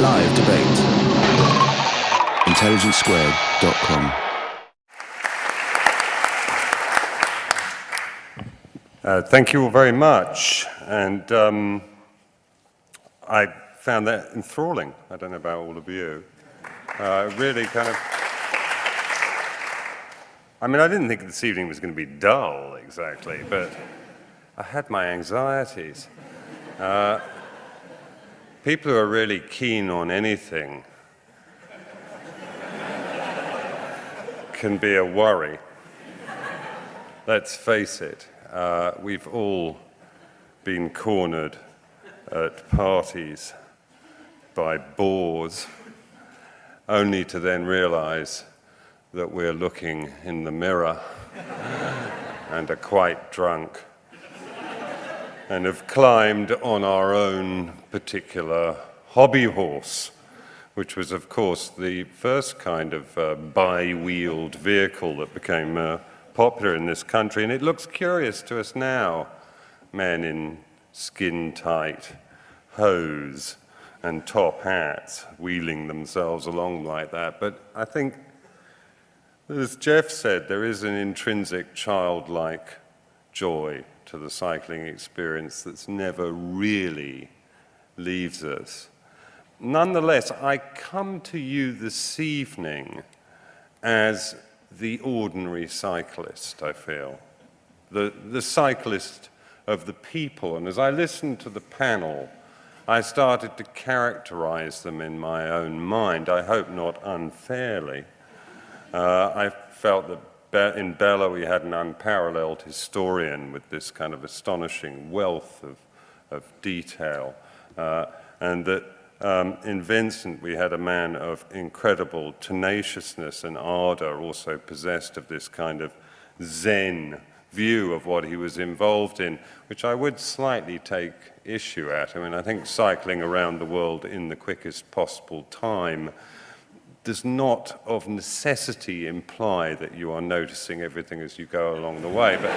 live debate. Intelligence².com. Thank you all very much, and I found that enthralling. I don't know about all of you. Really kind of, I mean, I didn't think this evening was going to be dull exactly, but I had my anxieties. People who are really keen on anything can be a worry. Let's face it. We've all been cornered at parties by bores, only to then realize that we're looking in the mirror and are quite drunk and have climbed on our own particular hobby horse, which was, of course, the first kind of bi-wheeled vehicle that became popular in this country, and it looks curious to us now, men in skin-tight hose and top hats wheeling themselves along like that. But I think, as Jeff said, there is an intrinsic childlike joy to the cycling experience that's never really leaves us. Nonetheless, I come to you this evening as the ordinary cyclist, I feel, the cyclist of the people. And as I listened to the panel, I started to characterize them in my own mind, I hope not unfairly. I felt that in Bella we had an unparalleled historian with this kind of astonishing wealth of detail, and that in Vincent, we had a man of incredible tenaciousness and ardor, also possessed of this kind of Zen view of what he was involved in, which I would slightly take issue at. I mean, I think cycling around the world in the quickest possible time does not of necessity imply that you are noticing everything as you go along the way. But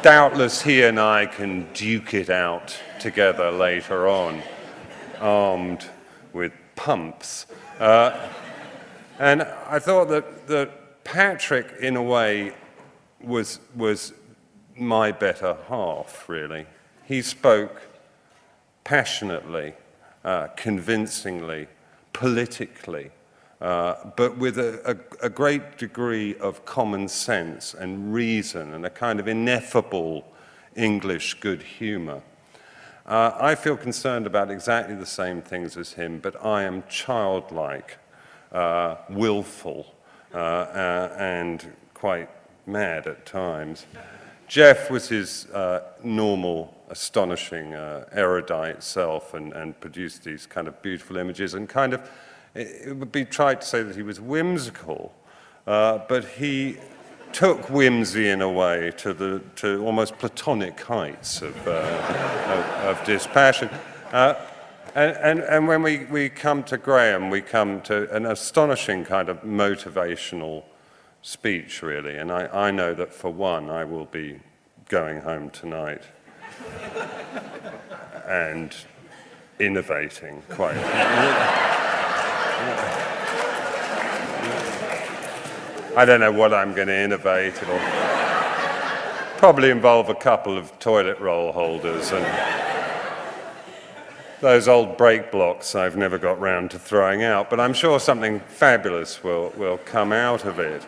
doubtless he and I can duke it out together later on, armed with pumps. And I thought that Patrick, in a way, was my better half, really. He spoke passionately, convincingly, politically, but with a great degree of common sense and reason and a kind of ineffable English good humor. I feel concerned about exactly the same things as him, but I am childlike, willful, and quite mad at times. Jeff was his normal, astonishing, erudite self and produced these kind of beautiful images, and kind of, it would be tried to say that he was whimsical, but he took whimsy in a way to almost platonic heights of dispassion. And when we come to Graham, we come to an astonishing kind of motivational speech, really. And I know that for one, I will be going home tonight and innovating quite. I don't know what I'm going to innovate. It'll probably involve a couple of toilet roll holders and those old brake blocks I've never got round to throwing out, but I'm sure something fabulous will come out of it.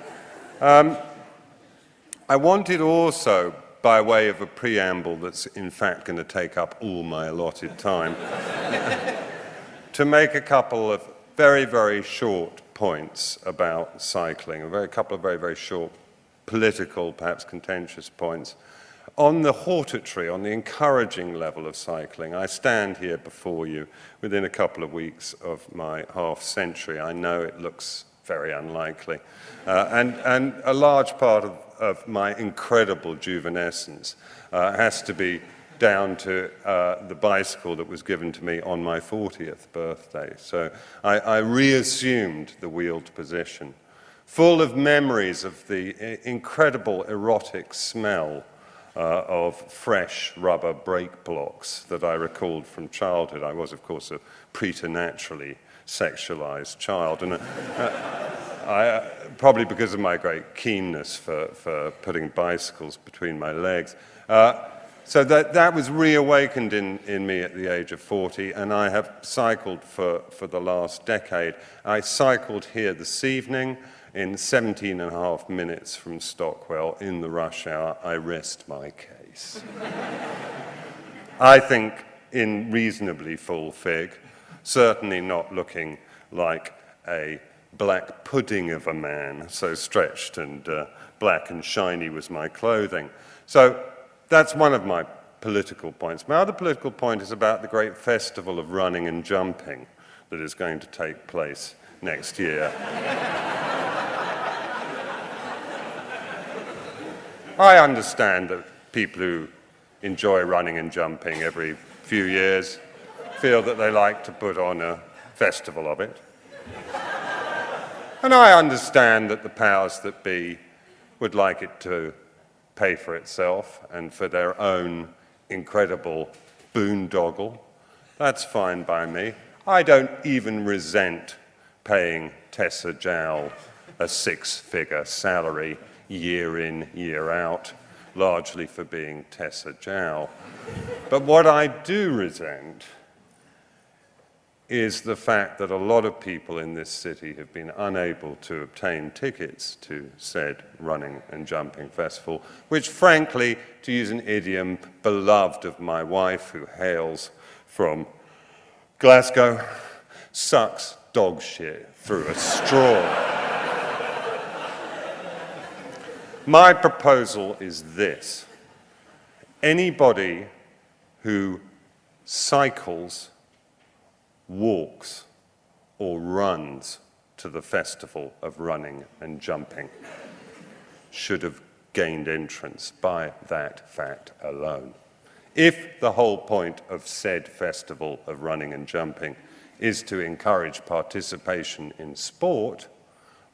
I wanted also, by way of a preamble that's in fact going to take up all my allotted time, to make a couple of very, very short points about cycling, a couple of very, very short political, perhaps contentious points. On the hortatory, on the encouraging level of cycling, I stand here before you within a couple of weeks of my half-century. I know it looks very unlikely. And a large part of my incredible juvenescence has to be down to the bicycle that was given to me on my 40th birthday. So I reassumed the wheeled position, full of memories of the incredible erotic smell of fresh rubber brake blocks that I recalled from childhood. I was, of course, a preternaturally sexualized child, and probably because of my great keenness for putting bicycles between my legs. So that was reawakened in me at the age of 40, and I have cycled for the last decade. I cycled here this evening in 17 and a half minutes from Stockwell in the rush hour. I rest my case. I think in reasonably full fig, certainly not looking like a black pudding of a man, so stretched and black and shiny was my clothing. So that's one of my political points. My other political point is about the great festival of running and jumping that is going to take place next year. I understand that people who enjoy running and jumping every few years feel that they like to put on a festival of it. And I understand that the powers that be would like it to pay for itself and for their own incredible boondoggle. That's fine by me. I don't even resent paying Tessa Jowl a six-figure salary year in, year out, largely for being Tessa Jowl. But what I do resent is the fact that a lot of people in this city have been unable to obtain tickets to said running and jumping festival, which frankly, to use an idiom beloved of my wife who hails from Glasgow, sucks dog shit through a straw. My proposal is this: anybody who cycles, walks, or runs to the festival of running and jumping should have gained entrance by that fact alone. If the whole point of said festival of running and jumping is to encourage participation in sport,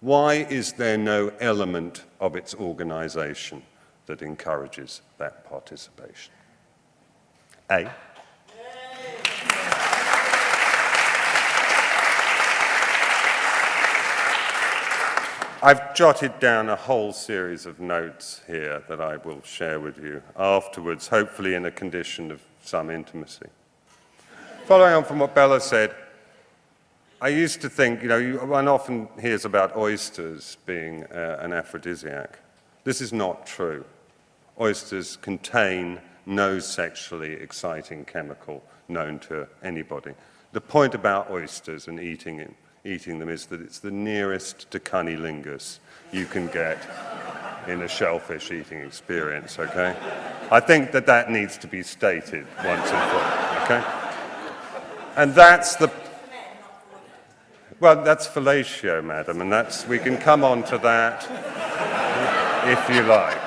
why is there no element of its organization that encourages that participation? A. I've jotted down a whole series of notes here that I will share with you afterwards, hopefully in a condition of some intimacy. Following on from what Bella said, I used to think, one often hears about oysters being an aphrodisiac. This is not true. Oysters contain no sexually exciting chemical known to anybody. The point about oysters and eating them is that it's the nearest to cunnilingus you can get in a shellfish eating experience, okay? I think that needs to be stated once and for all, okay? And that's the... Well, that's fellatio, madam, and we can come on to that if you like.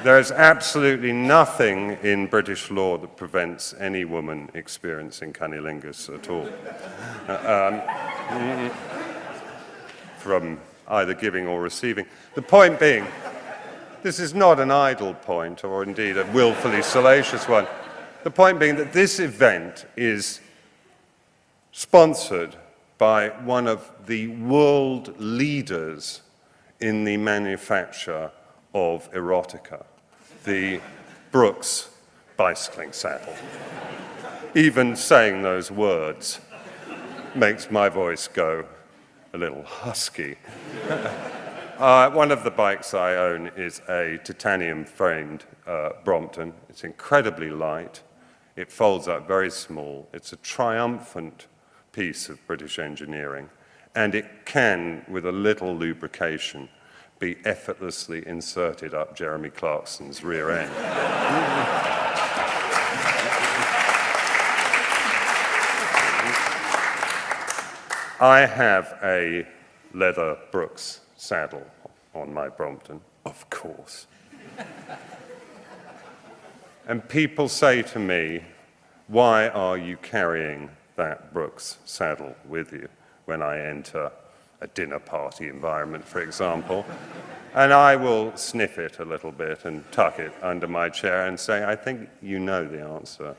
There is absolutely nothing in British law that prevents any woman experiencing cunnilingus at all from either giving or receiving. The point being, this is not an idle point, or indeed a willfully salacious one. The point being that this event is sponsored by one of the world leaders in the manufacture of erotica, the Brooks bicycling saddle. Even saying those words makes my voice go a little husky. One of the bikes I own is a titanium-framed Brompton. It's incredibly light. It folds up very small. It's a triumphant piece of British engineering, and it can, with a little lubrication, be effortlessly inserted up Jeremy Clarkson's rear end. I have a leather Brooks saddle on my Brompton, of course. And people say to me, why are you carrying that Brooks saddle with you when I enter a dinner party environment, for example. And I will sniff it a little bit and tuck it under my chair and say, I think you know the answer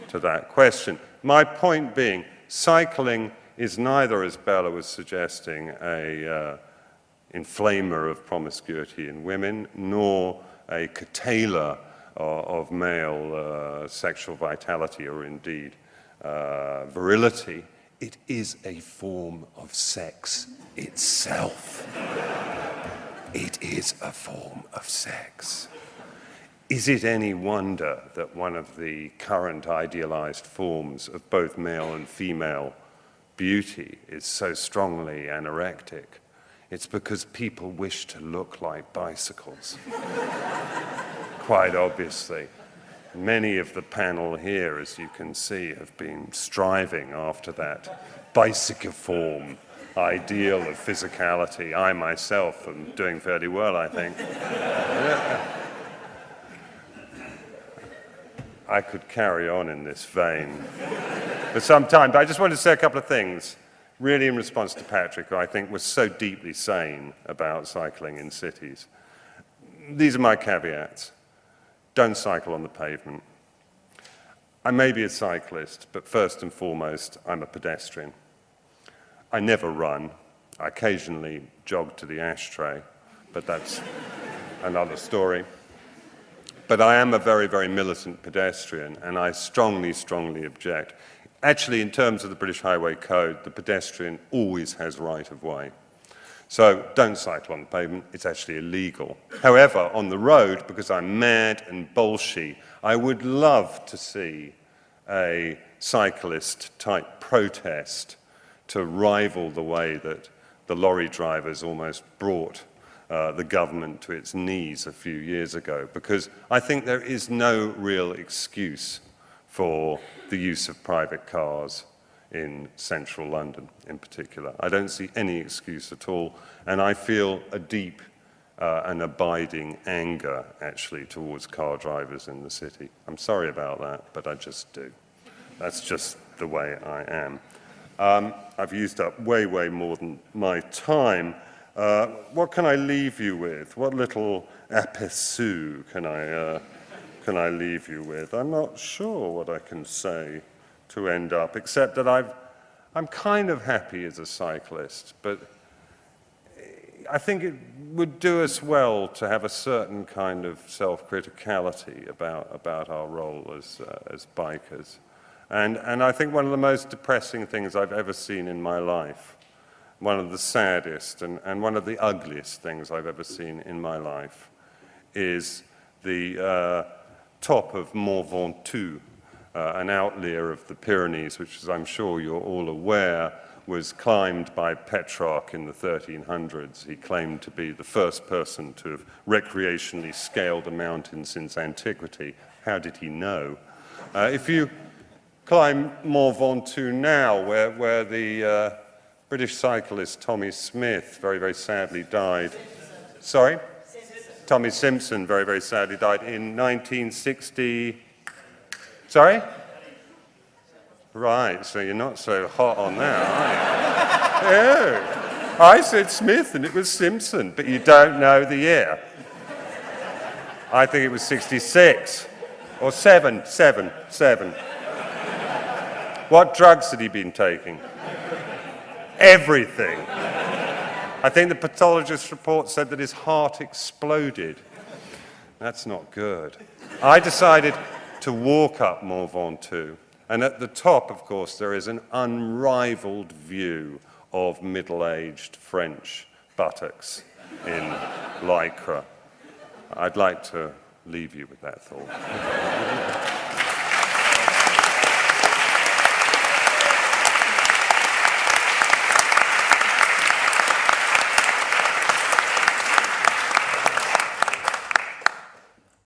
to that question. My point being, cycling is neither, as Bella was suggesting, a inflamer of promiscuity in women, nor a curtailer of male sexual vitality or indeed virility. It is a form of sex itself. It is a form of sex. Is it any wonder that one of the current idealized forms of both male and female beauty is so strongly anorectic? It's because people wish to look like bicycles. Quite obviously. Many of the panel here, as you can see, have been striving after that bicyciform ideal of physicality. I myself am doing fairly well, I think. I could carry on in this vein for some time, but I just wanted to say a couple of things, really in response to Patrick, who I think was so deeply sane about cycling in cities. These are my caveats. Don't cycle on the pavement. I may be a cyclist, but first and foremost, I'm a pedestrian. I never run. I occasionally jog to the ashtray, but that's another story. But I am a very, very militant pedestrian, and I strongly, strongly object. Actually, in terms of the British Highway Code, the pedestrian always has right of way. So don't cycle on the pavement, it's actually illegal. However, on the road, because I'm mad and bolshy, I would love to see a cyclist-type protest to rival the way that the lorry drivers almost brought the government to its knees a few years ago, because I think there is no real excuse for the use of private cars in central London in particular. I don't see any excuse at all, and I feel a deep and abiding anger, actually, towards car drivers in the city. I'm sorry about that, but I just do. That's just the way I am. I've used up way, way more than my time. What can I leave you with? What little aperçu can I leave you with? I'm not sure what I can say to end up, except that I'm kind of happy as a cyclist, but I think it would do us well to have a certain kind of self-criticality about our role as bikers. And I think one of the most depressing things I've ever seen in my life, one of the saddest and one of the ugliest things I've ever seen in my life, is the top of Mont Ventoux, an outlier of the Pyrenees, which, as I'm sure you're all aware, was climbed by Petrarch in the 1300s. He claimed to be the first person to have recreationally scaled a mountain since antiquity. How did he know? If you climb Mont Ventoux now, where the British cyclist Tommy Smith very, very sadly died. Sorry? Tommy Simpson very, very sadly died in 1960. Sorry? Right, so you're not so hot on that, are you? Oh, I said Smith and it was Simpson, but you don't know the year. I think it was 66 or 7. What drugs had he been taking? Everything. I think the pathologist's report said that his heart exploded. That's not good. I decided to walk up Mont Ventoux. And at the top, of course, there is an unrivaled view of middle-aged French buttocks in Lycra. I'd like to leave you with that thought.